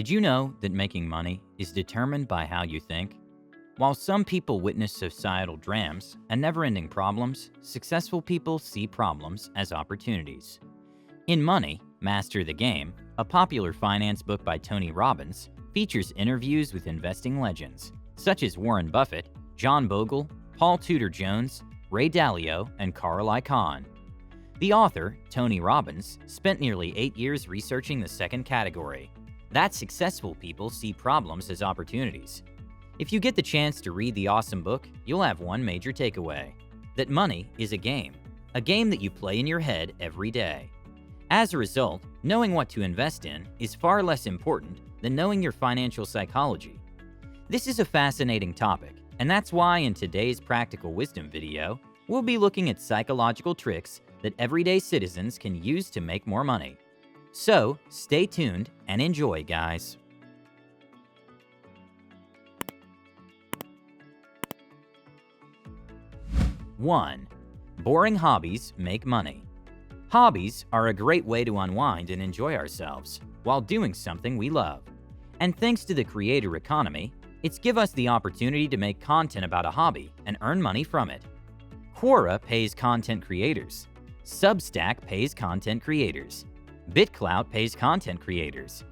Did you know that making money is determined by how you think? While some people witness societal dramas and never-ending problems, successful people see problems as opportunities. In Money, Master the Game, a popular finance book by Tony Robbins, features interviews with investing legends such as Warren Buffett, John Bogle, Paul Tudor Jones, Ray Dalio, and Carl Icahn. The author, Tony Robbins, spent nearly 8 years researching the second category, that successful people see problems as opportunities. If you get the chance to read the awesome book, you'll have one major takeaway: that money is a game that you play in your head every day. As a result, knowing what to invest in is far less important than knowing your financial psychology. This is a fascinating topic, and that's why in today's Practical Wisdom video, we'll be looking at psychological tricks that everyday citizens can use to make more money. So, stay tuned and enjoy, guys. 1. Boring hobbies make money. Hobbies are a great way to unwind and enjoy ourselves while doing something we love. And thanks to the creator economy, it's give us the opportunity to make content about a hobby and earn money from it. Quora pays content creators. Substack pays content creators. BitClout pays content creators.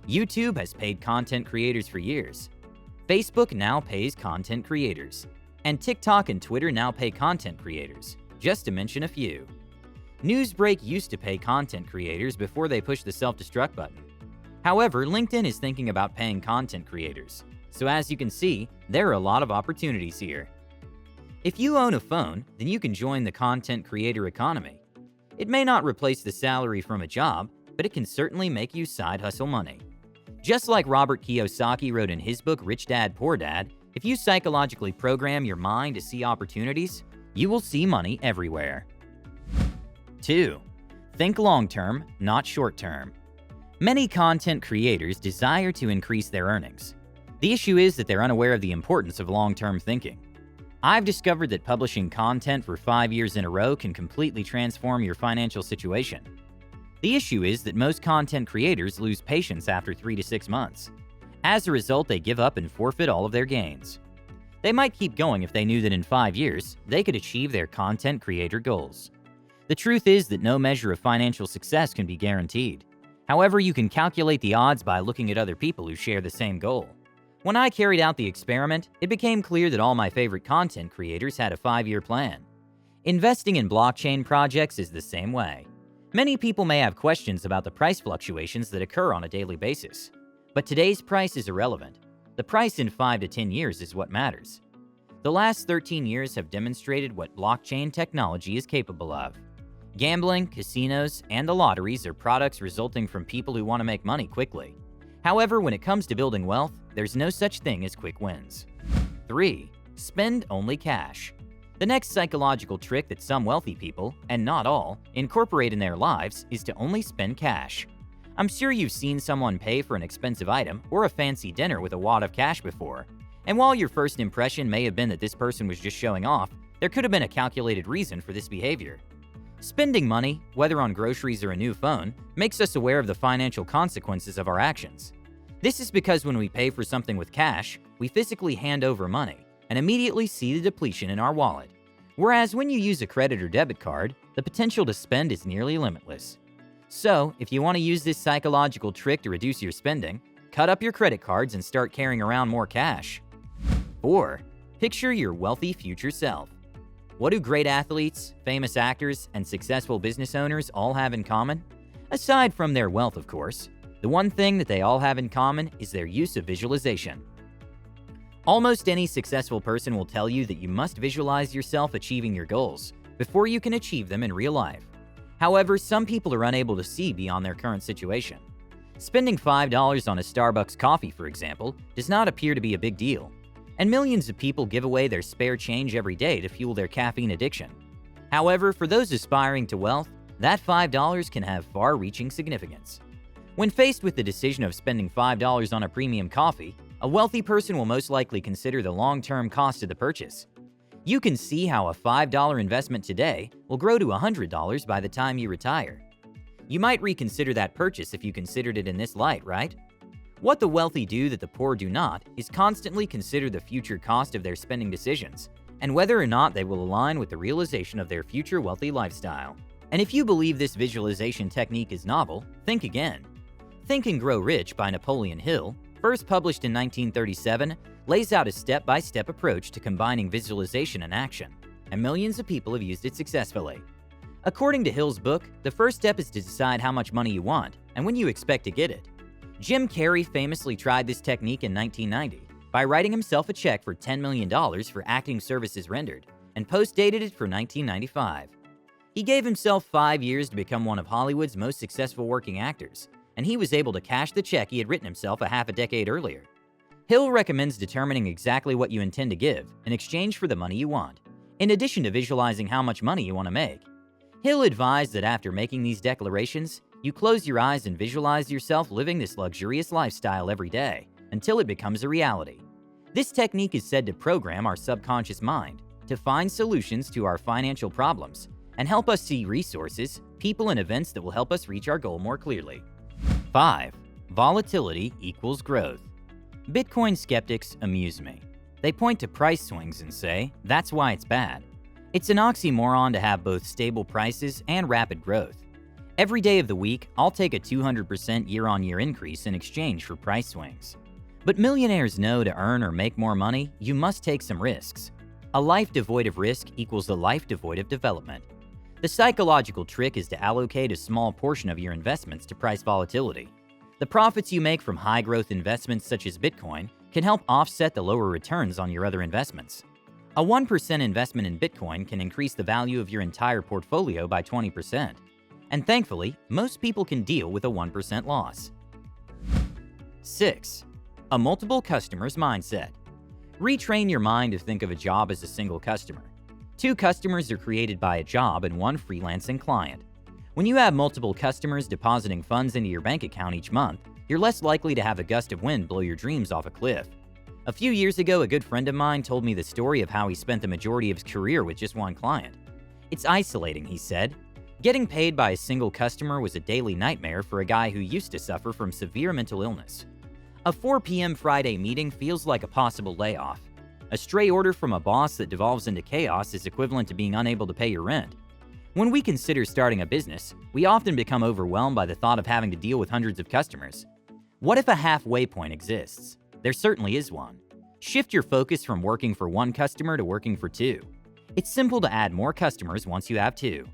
YouTube has paid content creators for years. Facebook now pays content creators. And TikTok and Twitter now pay content creators, just to mention a few. Newsbreak used to pay content creators before they pushed the self-destruct button. However, LinkedIn is thinking about paying content creators. So as you can see, there are a lot of opportunities here. If you own a phone, then you can join the content creator economy. It may not replace the salary from a job, but it can certainly make you side hustle money. Just like Robert Kiyosaki wrote in his book Rich Dad Poor Dad, if you psychologically program your mind to see opportunities, you will see money everywhere. 2. Think long-term, not short-term. Many content creators desire to increase their earnings. The issue is that they're unaware of the importance of long-term thinking. I've discovered that publishing content for 5 years in a row can completely transform your financial situation. The issue is that most content creators lose patience after 3 to 6 months. As a result, they give up and forfeit all of their gains. They might keep going if they knew that in 5 years, they could achieve their content creator goals. The truth is that no measure of financial success can be guaranteed. However, you can calculate the odds by looking at other people who share the same goal. When I carried out the experiment, it became clear that all my favorite content creators had a 5-year plan. Investing in blockchain projects is the same way. Many people may have questions about the price fluctuations that occur on a daily basis. But today's price is irrelevant. The price in 5 to 10 years is what matters. The last 13 years have demonstrated what blockchain technology is capable of. Gambling, casinos, and the lotteries are products resulting from people who want to make money quickly. However, when it comes to building wealth, there's no such thing as quick wins. 3. Spend only cash. The next psychological trick that some wealthy people, and not all, incorporate in their lives is to only spend cash. I'm sure you've seen someone pay for an expensive item or a fancy dinner with a wad of cash before. And while your first impression may have been that this person was just showing off, there could have been a calculated reason for this behavior. Spending money, whether on groceries or a new phone, makes us aware of the financial consequences of our actions. This is because when we pay for something with cash, we physically hand over money and immediately see the depletion in our wallet. Whereas when you use a credit or debit card, the potential to spend is nearly limitless. So, if you want to use this psychological trick to reduce your spending, cut up your credit cards and start carrying around more cash. 4. Picture your wealthy future self. What do great athletes, famous actors, and successful business owners all have in common? Aside from their wealth, of course, the one thing that they all have in common is their use of visualization. Almost any successful person will tell you that you must visualize yourself achieving your goals before you can achieve them in real life. However, some people are unable to see beyond their current situation. Spending $5 on a Starbucks coffee, for example, does not appear to be a big deal. And millions of people give away their spare change every day to fuel their caffeine addiction. However, for those aspiring to wealth, that $5 can have far-reaching significance. When faced with the decision of spending $5 on a premium coffee, a wealthy person will most likely consider the long-term cost of the purchase. You can see how a $5 investment today will grow to $100 by the time you retire. You might reconsider that purchase if you considered it in this light, right? What the wealthy do that the poor do not is constantly consider the future cost of their spending decisions and whether or not they will align with the realization of their future wealthy lifestyle. And if you believe this visualization technique is novel, think again. Think and Grow Rich by Napoleon Hill, first published in 1937, lays out a step-by-step approach to combining visualization and action, and millions of people have used it successfully. According to Hill's book, the first step is to decide how much money you want and when you expect to get it. Jim Carrey famously tried this technique in 1990 by writing himself a check for $10 million for acting services rendered and post-dated it for 1995. He gave himself 5 years to become one of Hollywood's most successful working actors, and he was able to cash the check he had written himself a half a decade earlier. Hill recommends determining exactly what you intend to give in exchange for the money you want, in addition to visualizing how much money you want to make. Hill advised that after making these declarations, you close your eyes and visualize yourself living this luxurious lifestyle every day until it becomes a reality. This technique is said to program our subconscious mind to find solutions to our financial problems and help us see resources, people, and events that will help us reach our goal more clearly. 5. Volatility equals growth. Bitcoin skeptics amuse me. They point to price swings and say, that's why it's bad. It's an oxymoron to have both stable prices and rapid growth. Every day of the week, I'll take a 200% year-on-year increase in exchange for price swings. But millionaires know to earn or make more money, you must take some risks. A life devoid of risk equals a life devoid of development. The psychological trick is to allocate a small portion of your investments to price volatility. The profits you make from high-growth investments such as Bitcoin can help offset the lower returns on your other investments. A 1% investment in Bitcoin can increase the value of your entire portfolio by 20%. And thankfully, most people can deal with a 1% loss. 6. A multiple customers mindset. Retrain your mind to think of a job as a single customer. 2 customers are created by a job and 1 freelancing client. When you have multiple customers depositing funds into your bank account each month, you're less likely to have a gust of wind blow your dreams off a cliff. A few years ago, a good friend of mine told me the story of how he spent the majority of his career with just 1 client. It's isolating, he said. Getting paid by a single customer was a daily nightmare for a guy who used to suffer from severe mental illness. A 4 p.m. Friday meeting feels like a possible layoff. A stray order from a boss that devolves into chaos is equivalent to being unable to pay your rent. When we consider starting a business, we often become overwhelmed by the thought of having to deal with hundreds of customers. What if a halfway point exists? There certainly is one. Shift your focus from working for 1 customer to working for 2. It's simple to add more customers once you have 2.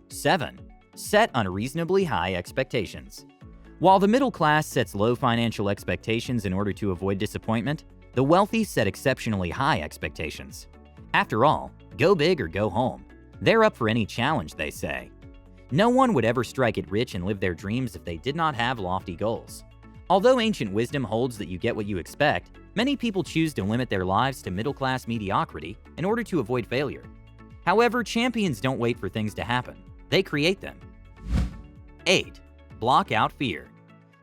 7. Set unreasonably high expectations. While the middle class sets low financial expectations in order to avoid disappointment, the wealthy set exceptionally high expectations. After all, go big or go home. They're up for any challenge, they say. No one would ever strike it rich and live their dreams if they did not have lofty goals. Although ancient wisdom holds that you get what you expect, many people choose to limit their lives to middle-class mediocrity in order to avoid failure. However, champions don't wait for things to happen. They create them. 8. Block out fear.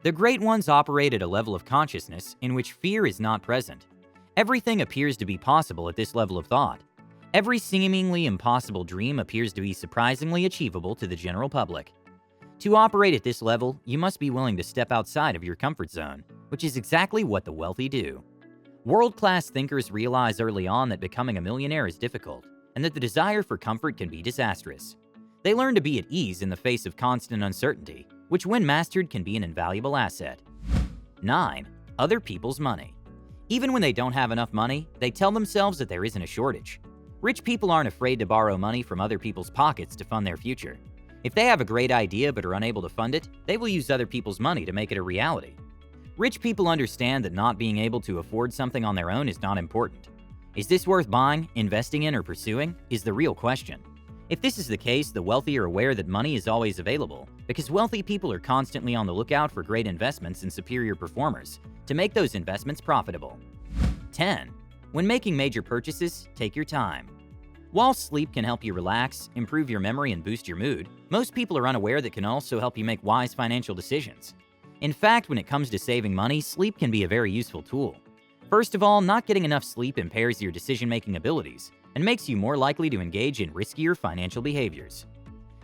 The great ones operate at a level of consciousness in which fear is not present. Everything appears to be possible at this level of thought. Every seemingly impossible dream appears to be surprisingly achievable to the general public. To operate at this level, you must be willing to step outside of your comfort zone, which is exactly what the wealthy do. World-class thinkers realize early on that becoming a millionaire is difficult, and that the desire for comfort can be disastrous. They learn to be at ease in the face of constant uncertainty, which when mastered can be an invaluable asset. 9. Other people's money. Even when they don't have enough money, they tell themselves that there isn't a shortage. Rich people aren't afraid to borrow money from other people's pockets to fund their future. If they have a great idea but are unable to fund it, they will use other people's money to make it a reality. Rich people understand that not being able to afford something on their own is not important. Is this worth buying, investing in, or pursuing? Is the real question. If this is the case, the wealthy are aware that money is always available, because wealthy people are constantly on the lookout for great investments and superior performers to make those investments profitable. 10. When making major purchases, take your time. While sleep can help you relax, improve your memory, and boost your mood, most people are unaware that it can also help you make wise financial decisions. In fact, when it comes to saving money, sleep can be a very useful tool. First of all, not getting enough sleep impairs your decision-making abilities and makes you more likely to engage in riskier financial behaviors.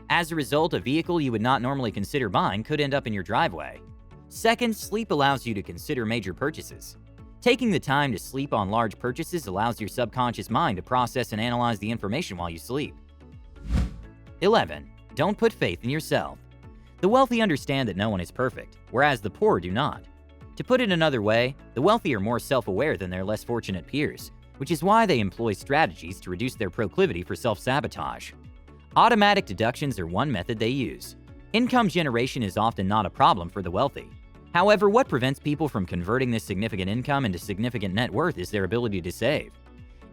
As a result, a vehicle you would not normally consider buying could end up in your driveway. Second, sleep allows you to consider major purchases. Taking the time to sleep on large purchases allows your subconscious mind to process and analyze the information while you sleep. 11. Don't put faith in yourself. The wealthy understand that no one is perfect, whereas the poor do not. To put it another way, the wealthy are more self-aware than their less fortunate peers, which is why they employ strategies to reduce their proclivity for self-sabotage. Automatic deductions are one method they use. Income generation is often not a problem for the wealthy. However, what prevents people from converting this significant income into significant net worth is their ability to save.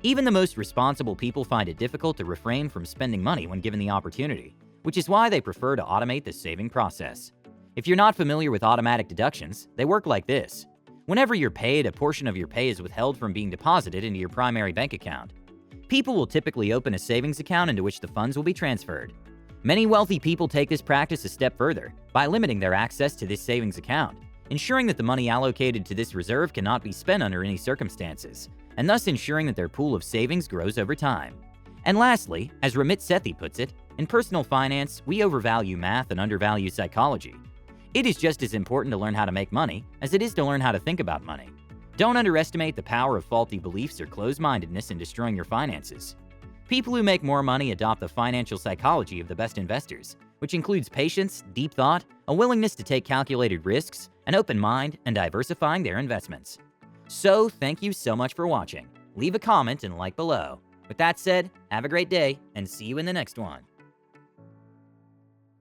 Even the most responsible people find it difficult to refrain from spending money when given the opportunity, which is why they prefer to automate the saving process. If you're not familiar with automatic deductions, they work like this. Whenever you're paid, a portion of your pay is withheld from being deposited into your primary bank account. People will typically open a savings account into which the funds will be transferred. Many wealthy people take this practice a step further by limiting their access to this savings account, ensuring that the money allocated to this reserve cannot be spent under any circumstances, and thus ensuring that their pool of savings grows over time. And lastly, as Ramit Sethi puts it, in personal finance, we overvalue math and undervalue psychology. It is just as important to learn how to make money as it is to learn how to think about money. Don't underestimate the power of faulty beliefs or closed-mindedness in destroying your finances. People who make more money adopt the financial psychology of the best investors, which includes patience, deep thought, a willingness to take calculated risks, an open mind, and diversifying their investments. So, thank you so much for watching. Leave a comment and like below. With that said, have a great day, and see you in the next one.